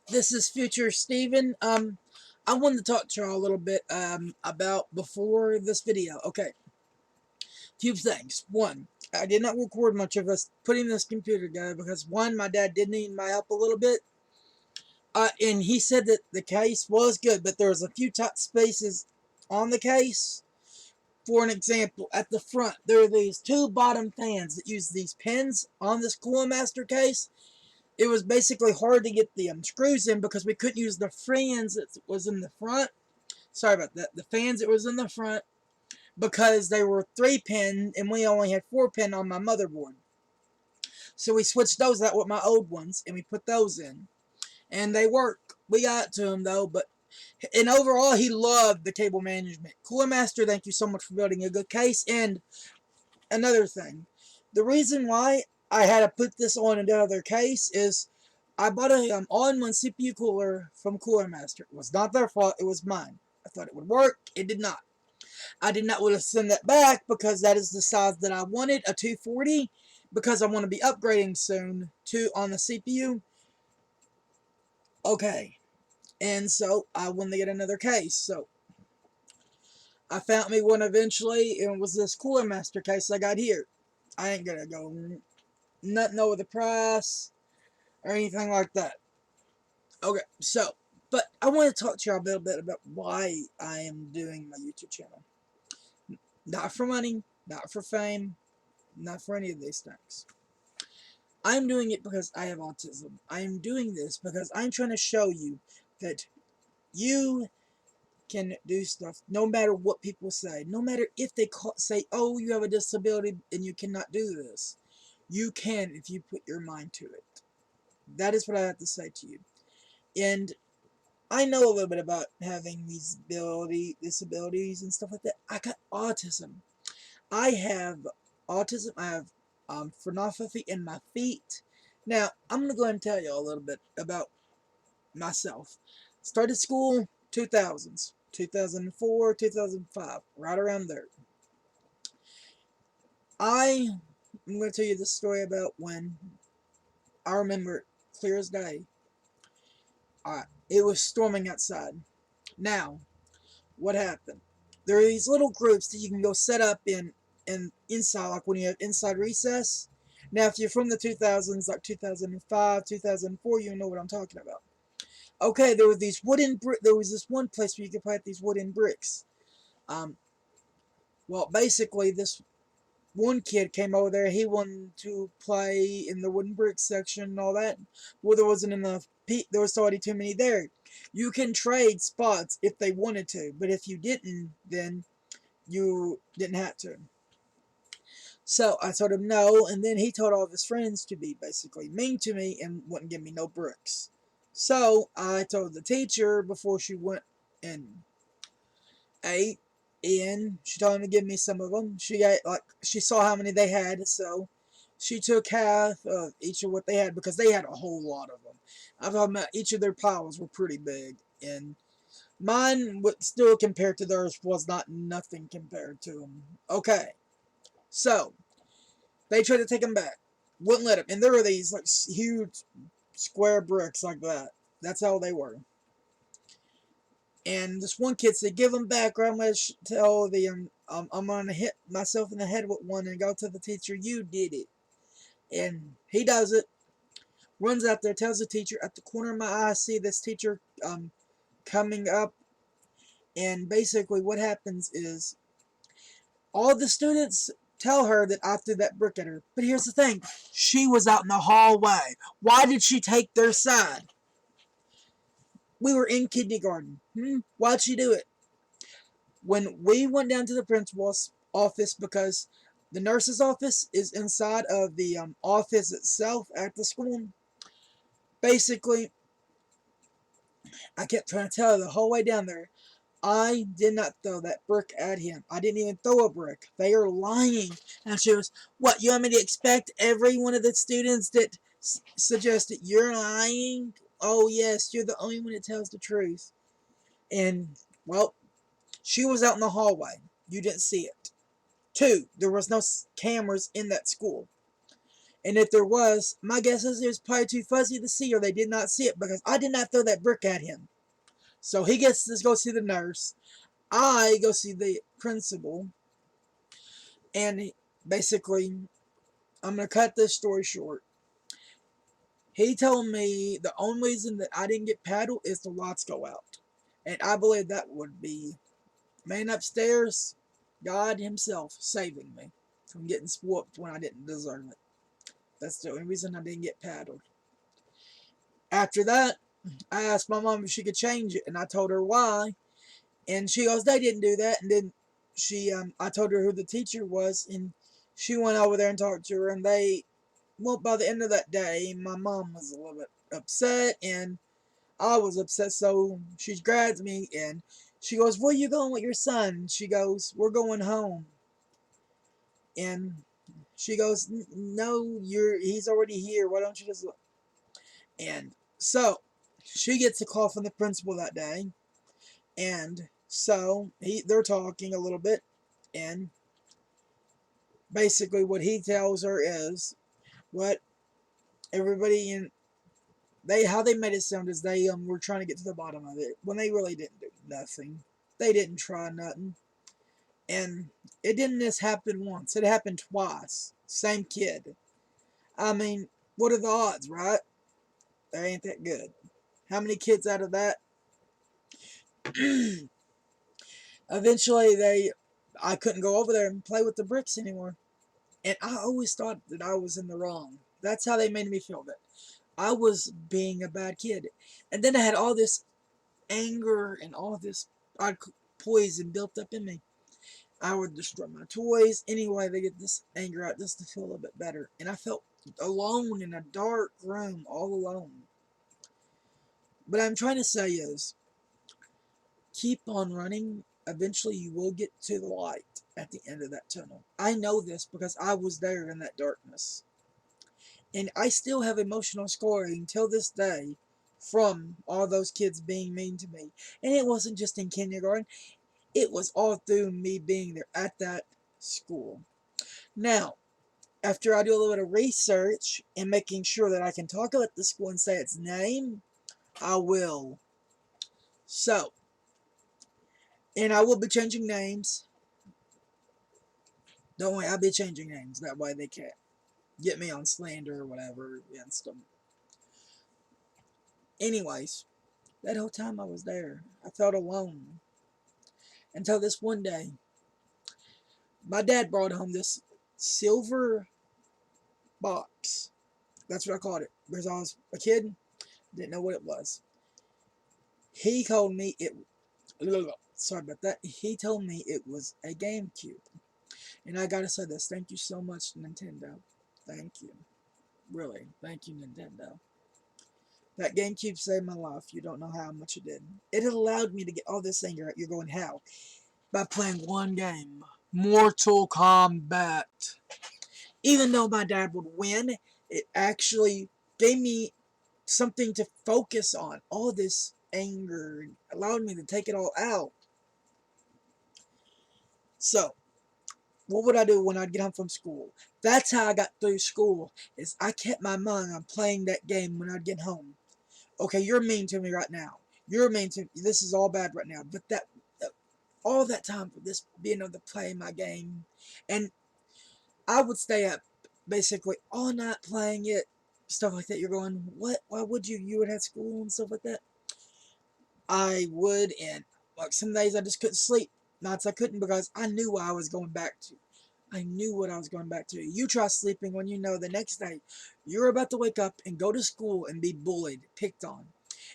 This is Future Steven. I wanted to talk to y'all a little bit, about before this video. Okay. Few things. One, I did not record much of us putting this computer together because, one, my dad did need my help a little bit. And he said that the case was good, but there was a few tight spaces on the case. For an example, at the front, there are these two bottom fans that use these pins on this Cooler Maste case. It was basically hard to get the screws in because we couldn't use the fans that was in the front. Sorry about that. The fans that was in the front because they were 3-pin and we only had 4-pin on my motherboard. So we switched those out with my old ones and we put those in. And they work. We got to them though, but and overall he loved the cable management. Cooler Maste, thank you so much for building a good case. And another thing, the reason why I had to put this on another case is I bought a all-in-one CPU cooler from Cooler Maste. It was not their fault, it was mine. I thought it would work, it did not. I did not want to send that back because that is the size that I wanted, a 240, because I want to be upgrading soon to on the CPU. Okay, and so I wanted to get another case, so I found me one eventually, and it was this Cooler Maste case I got here. I ain't gonna go nothing over the price or anything like that. Okay, so, but I want to talk to y'all a little bit about why I am doing my YouTube channel. Not for money, not for fame, not for any of these things. I'm doing it because I have autism. I am doing this because I'm trying to show you that you can do stuff no matter what people say. No matter if they say, oh, you have a disability and you cannot do this. You can if you put your mind to it. That is what I have to say to you. And I know a little bit about having these disabilities and stuff like that. I got autism. I have autism. I have phenopathy in my feet. Now, I'm going to go ahead and tell you a little bit about myself. Started school 2000s. 2004, 2005. Right around there. I'm going to tell you this story about when I remember it clear as day. It was storming outside. Now, what happened? There are these little groups that you can go set up in inside, like when you have inside recess. Now, if you're from the 2000s, like 2005, 2004, you know what I'm talking about. Okay, there were these there was this one place where you could plant these wooden bricks. Well, basically, this one kid came over there. He wanted to play in the wooden brick section and all that. Well, there wasn't enough. There was already too many there. You can trade spots if they wanted to, but if you didn't, then you didn't have to. So I told him no, and then he told all of his friends to be basically mean to me and wouldn't give me no bricks. So I told the teacher before she went and ate, and she told him to give me some of them. She saw how many they had, so she took half of each of what they had because they had a whole lot of them. I'm talking about each of their piles were pretty big, and mine, still compared to theirs, was not nothing compared to them. Okay, so they tried to take them back, wouldn't let them, and there were these like huge square bricks like that. That's how they were. And this one kid said, "Give them back, or I'm going to tell I'm going to hit myself in the head with one and go to the teacher. You did it." And he does it. Runs out there, tells the teacher. At the corner of my eye, I see this teacher coming up. And basically, what happens is all the students tell her that I threw that brick at her. But here's the thing: she was out in the hallway. Why did she take their side? We were in kindergarten. Why'd she do it? When we went down to the principal's office, because the nurse's office is inside of the office itself at the school, basically, I kept trying to tell her the whole way down there, I did not throw that brick at him. I didn't even throw a brick. They are lying. And she was, what, you want me to expect every one of the students that suggested you're lying? Oh, yes, you're the only one that tells the truth. And, well, she was out in the hallway. You didn't see it. 2, there was no cameras in that school. And if there was, my guess is it was probably too fuzzy to see, or they did not see it, because I did not throw that brick at him. So he gets to go see the nurse. I go see the principal. And basically, I'm going to cut this story short. He told me the only reason that I didn't get paddled is the lights go out. And I believe that would be man upstairs, God himself saving me from getting whooped when I didn't deserve it. That's the only reason I didn't get paddled. After that, I asked my mom if she could change it, and I told her why. And she goes, they didn't do that. And then I told her who the teacher was, and she went over there and talked to her, and well, by the end of that day, my mom was a little bit upset, and I was upset, so she grabs me, and she goes, where you going with your son? She goes, we're going home. And she goes, no, he's already here. Why don't you just look? And so she gets a call from the principal that day, and so they're talking a little bit, and basically what he tells her is what everybody in how they made it sound is they were trying to get to the bottom of it when they really didn't do nothing. They didn't try nothing. And it didn't just happen once. It happened twice. Same kid. I mean, what are the odds, right? They ain't that good. How many kids out of that? Eventually, I couldn't go over there and play with the bricks anymore. And I always thought that I was in the wrong. That's how they made me feel, that I was being a bad kid. And then I had all this anger and all this poison built up in me. I would destroy my toys anyway to get this anger out, just to feel a little bit better. And I felt alone in a dark room, all alone. What I'm trying to say is, keep on running. Eventually you will get to the light at the end of that tunnel. I know this because I was there in that darkness. And I still have emotional scarring till this day from all those kids being mean to me. And it wasn't just in kindergarten. It was all through me being there at that school. Now, after I do a little bit of research and making sure that I can talk about the school and say its name, I will. So, and I will be changing names. Don't worry, I'll be changing names. That way they can't get me on slander or whatever against them. Anyways, that whole time I was there, I felt alone. Until this one day, my dad brought home this silver box. That's what I called it. Because I was a kid, didn't know what it was. He told me it... Sorry about that. He told me it was a GameCube. And I gotta say this. Thank you so much, Nintendo. Thank you. Really. Thank you, Nintendo. That GameCube saved my life. You don't know how much it did. It allowed me to get all this anger out. You're going, how? By playing one game. Mortal Kombat. Even though my dad would win, it actually gave me something to focus on. All this anger allowed me to take it all out. So, what would I do when I'd get home from school? That's how I got through school, is I kept my mind on playing that game when I'd get home. Okay, you're mean to me right now. You're mean to me. This is all bad right now. But all that time for this being able to play my game, and I would stay up basically all night playing it, stuff like that. You're going, what? Why would you? You would have school and stuff like that. I would, and like some days I just couldn't sleep. Nights I couldn't because I knew what I was going back to. I knew what I was going back to. You try sleeping when you know the next day you're about to wake up and go to school and be bullied, picked on.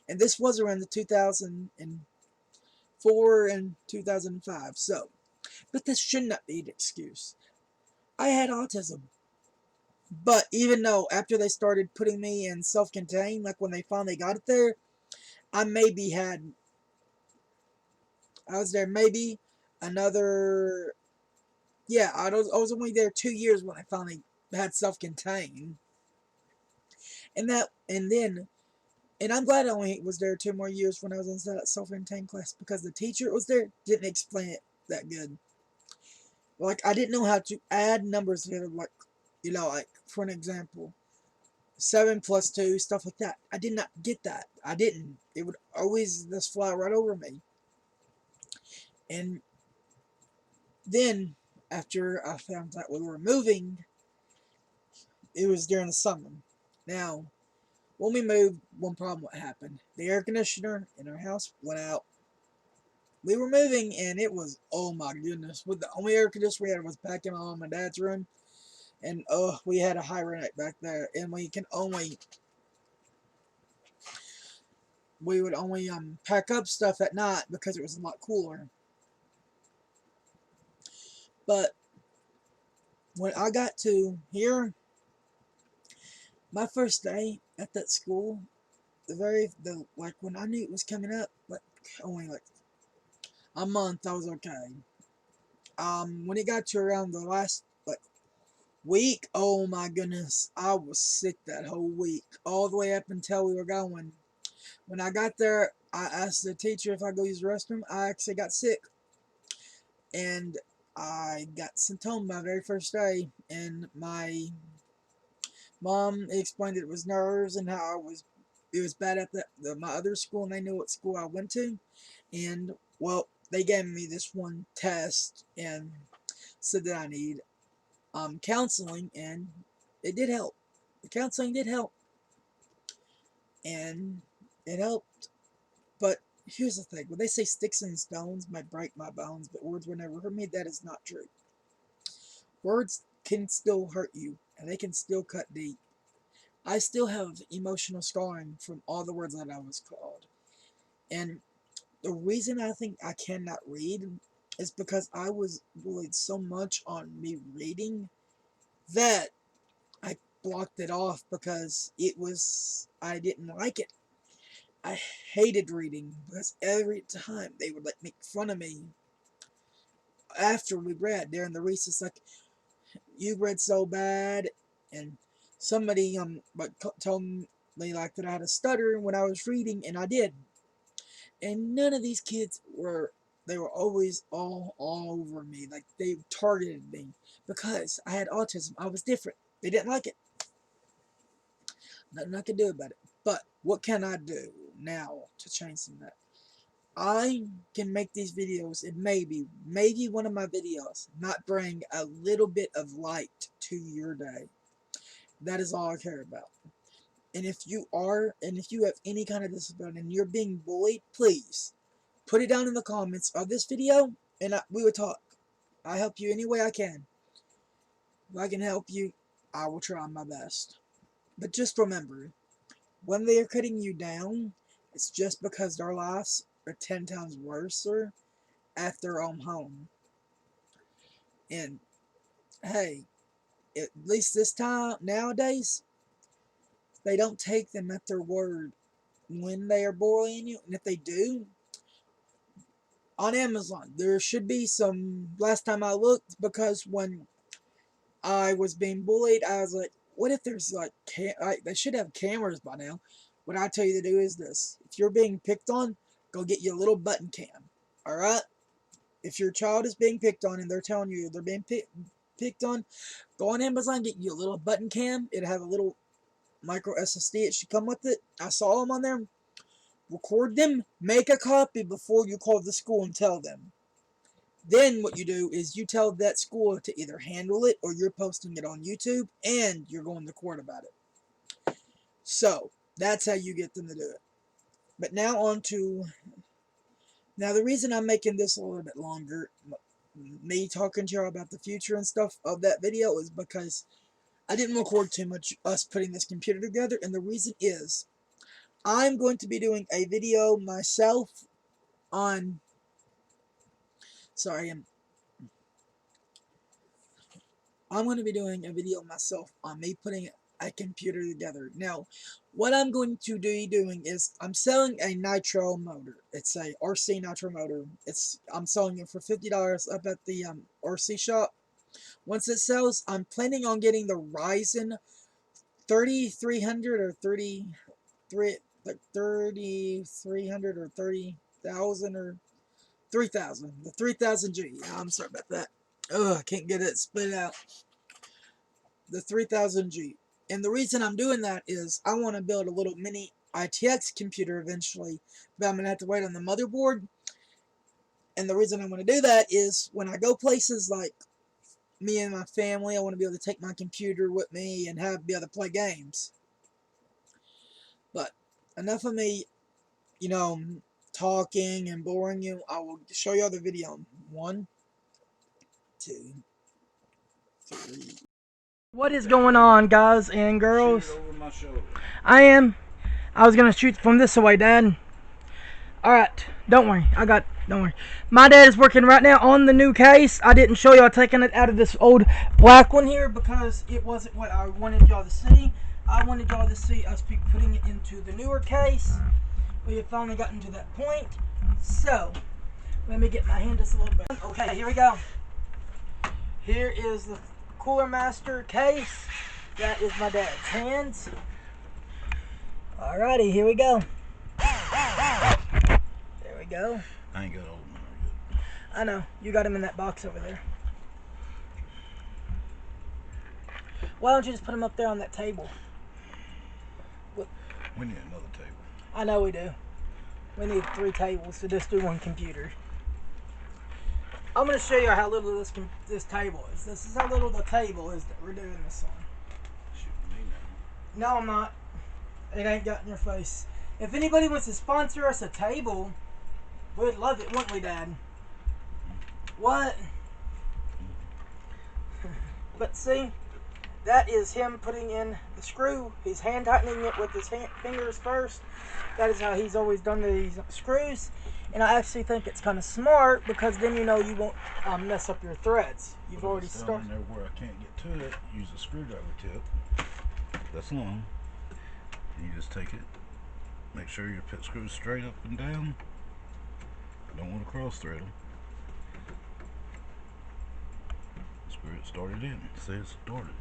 And this was around the 2004 and 2005. So, but this should not be an excuse. I had autism. But even though after they started putting me in self-contained, like when they finally got it there, I was there maybe another, yeah, I was only there 2 years when I finally had self-contained. And I'm glad I only was there 2 more years when I was in that self-contained class, because the teacher that was there didn't explain it that good. Like, I didn't know how to add numbers together, like You know, like, for an example, 7 plus 2, stuff like that. I did not get that. I didn't. It would always just fly right over me. And then, after I found out we were moving, it was during the summer. Now, when we moved, one problem what happened. The air conditioner in our house went out. We were moving, and it was, oh my goodness. With the only air conditioner we had was back in my mom and dad's room. And, we had a hibernate back there. And we would only pack up stuff at night because it was a lot cooler. But when I got to here, my first day at that school, like when I knew it was coming up, like only like a month, I was okay. When it got to around the last like week, oh my goodness, I was sick that whole week, all the way up until we were going. When I got there, I asked the teacher if I go use the restroom. I actually got sick, and I got sent home my very first day, and my mom explained it was nerves and how it was bad at my other school, and they knew what school I went to. And, well, they gave me this one test and said that I need counseling, and it did help. The counseling did help, and it helped. But here's the thing: when they say sticks and stones might break my bones, but words will never hurt me, that is not true. Words can still hurt you, and they can still cut deep. I still have emotional scarring from all the words that I was called. And the reason I think I cannot read is because I was bullied so much on me reading that I blocked it off because I didn't like it. I hated reading because every time they would like make fun of me after we read during the recess, like, you read so bad, and somebody told me like that I had a stutter when I was reading, and I did. And none of these kids they were always all over me, like they targeted me because I had autism. I was different. They didn't like it. Nothing I could do about it. But what can I do now to change some of that? I can make these videos, and maybe one of my videos might bring a little bit of light to your day. That is all I care about. And if you have any kind of disability and you're being bullied, please put it down in the comments of this video, and we will talk. I help you any way I can. If I can help you, I will try my best. But just remember, when they are cutting you down, it's just because their lives are 10 times worse at their own home. And hey, at least this time, nowadays, they don't take them at their word when they are bullying you. And if they do, on Amazon, there should be some, last time I looked, because when I was being bullied, I was like, what if there's like, they should have cameras by now. What I tell you to do is this: if you're being picked on, go get your little button cam. Alright? If your child is being picked on and they're telling you they're being picked on, go on Amazon, get you a little button cam. It'll have a little micro SSD. It should come with it. I saw them on there. Record them. Make a copy before you call the school and tell them. Then what you do is you tell that school to either handle it or you're posting it on YouTube and you're going to court about it. So, that's how you get them to do it. But now now the reason I'm making this a little bit longer, me talking to you about the future and stuff of that video, is because I didn't record too much us putting this computer together, and the reason is I'm going to be doing a video myself on, sorry, I'm going to be doing a video myself on me putting a computer together. Now, what I'm going to be doing is I'm selling a nitro motor. It's a RC nitro motor. I'm selling it for $50 up at the RC shop. Once it sells, I'm planning on getting the Ryzen 3300 or 3300 or 30,000 or 3000. The 3000G. I'm sorry about that. Ugh, I can't get it spit out. the 3000G. And the reason I'm doing that is I want to build a little mini ITX computer eventually, but I'm going to have to wait on the motherboard. And the reason I want to do that is when I go places like me and my family, I want to be able to take my computer with me and be able to play games. But enough of me, you know, talking and boring you. I will show you the video. 1, 2, 3. What is going on, guys and girls? Shoot it over my shoulder. I was gonna shoot from this way, Dad. Alright, don't worry. Don't worry. My dad is working right now on the new case. I didn't show y'all taking it out of this old black one here because it wasn't what I wanted y'all to see. I wanted y'all to see us putting it into the newer case. We have finally gotten to that point. So, let me get my hand just a little bit. Okay, here we go. Here is the Cooler Maste case. That is my dad's hands. Alrighty, here we go. There we go. I ain't got old one yet. I know. You got him in that box over there. Why don't you just put him up there on that table? We need another table. I know we do. We need 3 tables to just do 1 computer. I'm going to show you how little this table is. This is how little the table is that we're doing this on. Shooting me now. No, I'm not. It ain't got in your face. If anybody wants to sponsor us a table, we'd love it, wouldn't we, Dad? What? But see, that is him putting in the screw. He's hand tightening it with his fingers first. That is how he's always done these screws. And I actually think it's kind of smart because then you know you won't mess up your threads. You've already started. There where I can't get to it, use a screwdriver tip. That's long. And you just take it. Make sure your pit screws straight up and down. Don't want to cross thread them. Screw it started in. See, it's started.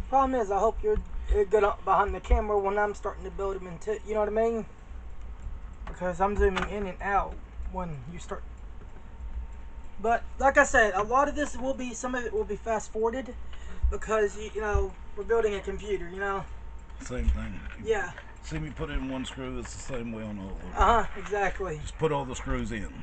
Problem is, I hope you're good behind the camera when I'm starting to build them into, you know what I mean? Because I'm zooming in and out when you start. But like I said, a lot of this will be, some of it will be fast forwarded because you know we're building a computer, you know. Same thing. Yeah. See me put in 1 screw, it's the same way on all of them. Exactly. Just put all the screws in.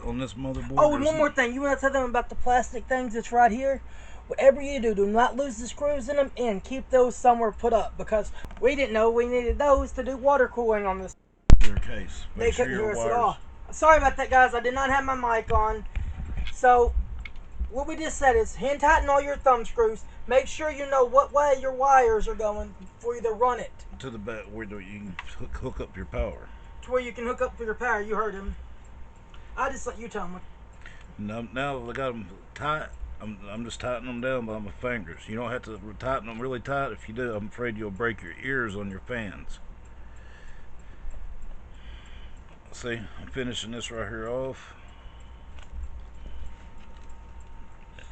On this motherboard. Oh, and one more thing. You want to tell them about the plastic things that's right here? Whatever you do, do not lose the screws in them and keep those somewhere put up because we didn't know we needed those to do water cooling on this. Your case. They couldn't hear us at all. Sorry about that, guys. I did not have my mic on. So, what we just said is hand tighten all your thumb screws. Make sure you know what way your wires are going before you run it. To the back where you can hook up your power. To where you can hook up for your power. You heard him. I just let you tell him. Now I got them tight. I'm just tightening them down by my fingers. You don't have to tighten them really tight. If you do, I'm afraid you'll break your ears on your fans. See, I'm finishing this right here off.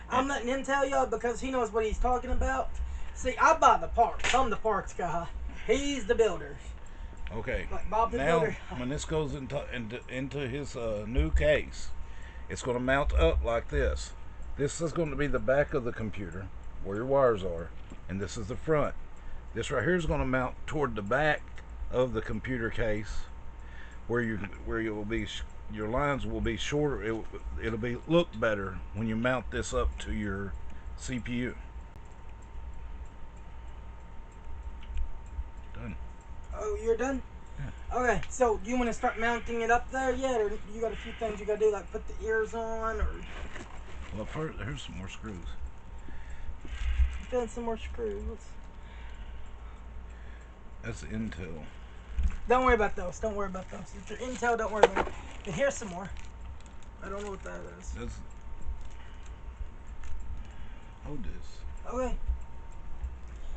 I'm letting him tell y'all because he knows what he's talking about. See, I buy the parts. I'm the parts guy. He's the builder. Okay. Like Bob the now, builder. when this goes into his new case, it's going to mount up like this. This is going to be the back of the computer where your wires are, and this is the front. This right here is going to mount toward the back of the computer case, where you will be. Your lines will be shorter. It'll be look better when you mount this up to your CPU. Done. Oh, you're done? Yeah. Okay, so do you want to start mounting it up there yet, or you got a few things you got to do, like put the ears on, or? Well, first, here's some more screws. Put some more screws. That's the Intel. Don't worry about those. Don't worry about those. If you're Intel, don't worry about it. And here's some more. I don't know what that is. That's. Hold this. Okay.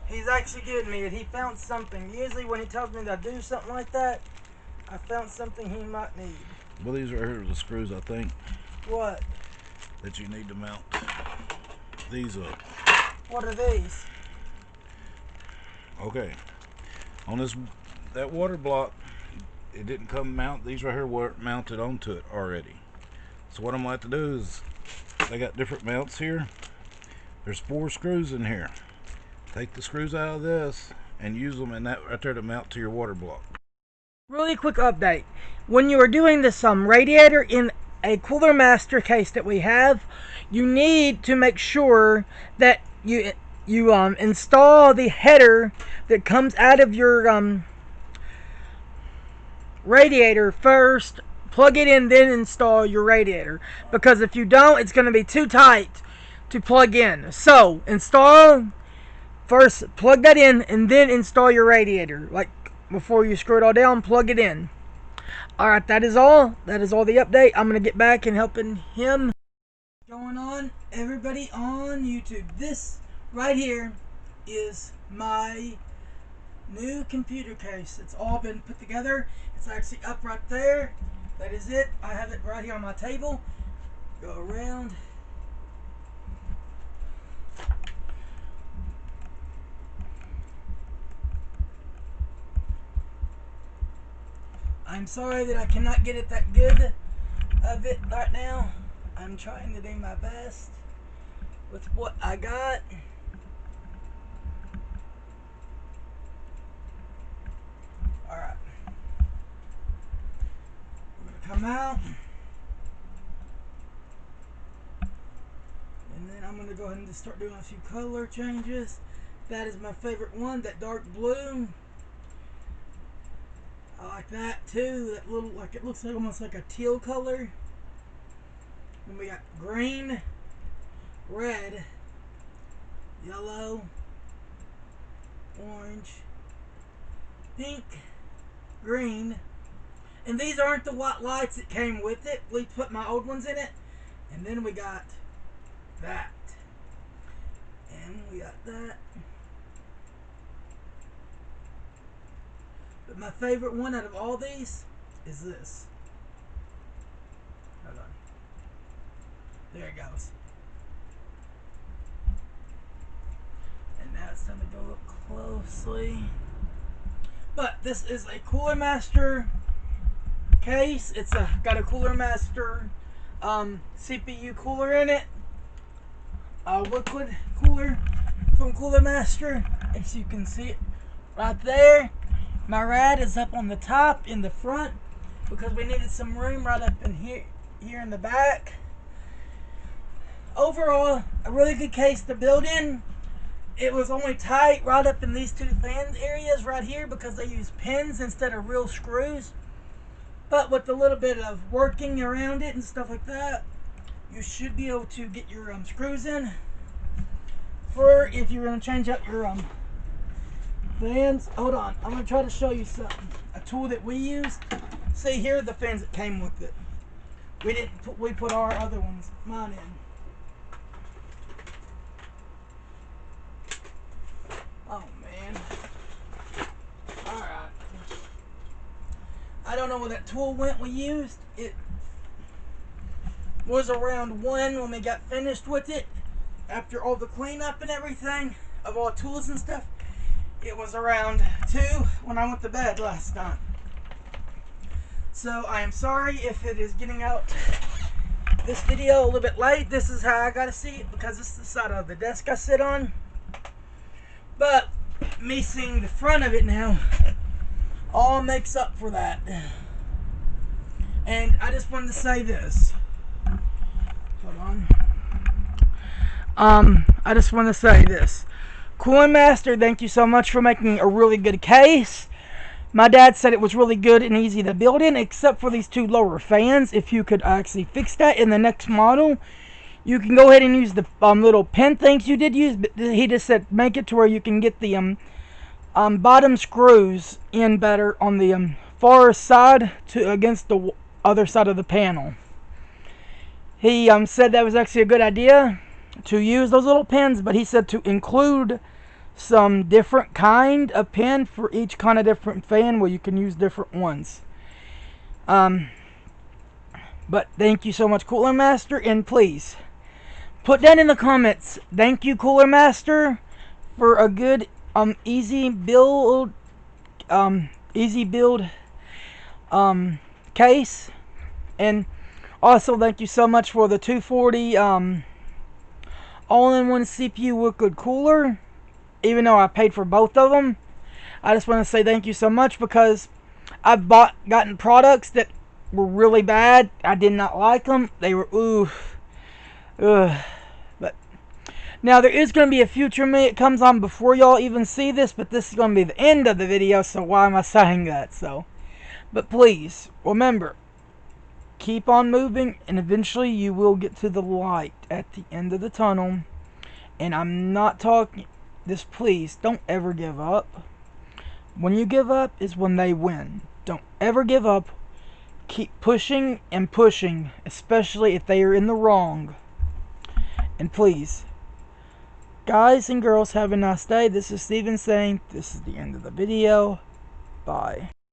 He's actually giving me it. He found something. Usually when he tells me to do something like that, I found something he might need. Well, these right here are the screws, I think. What? That you need to mount these up. What are these? Okay. On that water block, it didn't come mount. These right here were mounted onto it already. So what I'm going to have to do is, they got different mounts here. There's 4 screws in here. Take the screws out of this and use them in that right there to mount to your water block. Really quick update. When you are doing this radiator in a Cooler Maste case that we have, you need to make sure that you install the header that comes out of your radiator first. Plug it in, then install your radiator. Because if you don't, it's going to be too tight to plug in. So install first, plug that in, and then install your radiator. Like before you screw it all down, plug it in. Alright, that is all. That is all the update. I'm going to get back and helping him. What's going on, everybody on YouTube? This right here is my new computer case. It's all been put together. It's actually up right there. That is it. I have it right here on my table. Go around. I'm sorry that I cannot get it that good of it right now. I'm trying to do my best with what I got. Alright. We're going to come out. And then I'm going to go ahead and just start doing a few color changes. That is my favorite one, that dark blue. I like that too. That little, like, it looks like almost like a teal color. Then we got green, red, yellow, orange, pink, green. And these aren't the white lights that came with it. We put my old ones in it. And then we got that. And we got that. But my favorite one out of all these is this. Hold on. There it goes. And now it's time to go up closely. But this is a Cooler Maste case. It's got a Cooler Maste CPU cooler in it. A liquid cooler from Cooler Maste. As you can see it right there. My rad is up on the top in the front because we needed some room right up in here in the back. Overall, a really good case to build in. It was only tight right up in these 2 fan areas right here because they use pins instead of real screws. But with a little bit of working around it and stuff like that, you should be able to get your screws in. For if you're going to change out your fans. Hold on, I'm going to try to show you something. A tool that we used. See, here are the fans that came with it. We put our other ones, mine in. Oh man. Alright. I don't know where that tool went we used. It was around 1 when we got finished with it. After all the cleanup and everything of all tools and stuff. It was around 2 when I went to bed last night. So I am sorry if it is getting out this video a little bit late. This is how I gotta see it because this is the side of the desk I sit on. But me seeing the front of it now all makes up for that. And I just wanted to say this. Hold on. I just want to say this. Cooler Maste, thank you so much for making a really good case. My dad said it was really good and easy to build in, except for these 2 lower fans. If you could actually fix that in the next model, you can go ahead and use the little pin things you did use. But he just said make it to where you can get the bottom screws in better on the far side against the other side of the panel. He said that was actually a good idea to use those little pins, but he said to include some different kind of pin for each kind of different fan where you can use different ones. But thank you so much, Cooler Maste, and please put down in the comments, thank you, Cooler Maste, for a good easy build case. And Also, thank you so much for the 240 all-in-one CPU liquid cooler. Even though I paid for both of them, I just want to say thank you so much, because I've gotten products that were really bad. I did not like them. They were But now there is going to be a future me. It comes on before y'all even see this, but this is going to be the end of the video, so why am I saying that? But please remember, keep on moving, and eventually you will get to the light at the end of the tunnel. And I'm not talking this. Please don't ever give up. When you give up is when they win. Don't ever give up. Keep pushing and pushing, especially if they are in the wrong. And please, guys and girls, have a nice day. This is Steven saying this is the end of the video. Bye.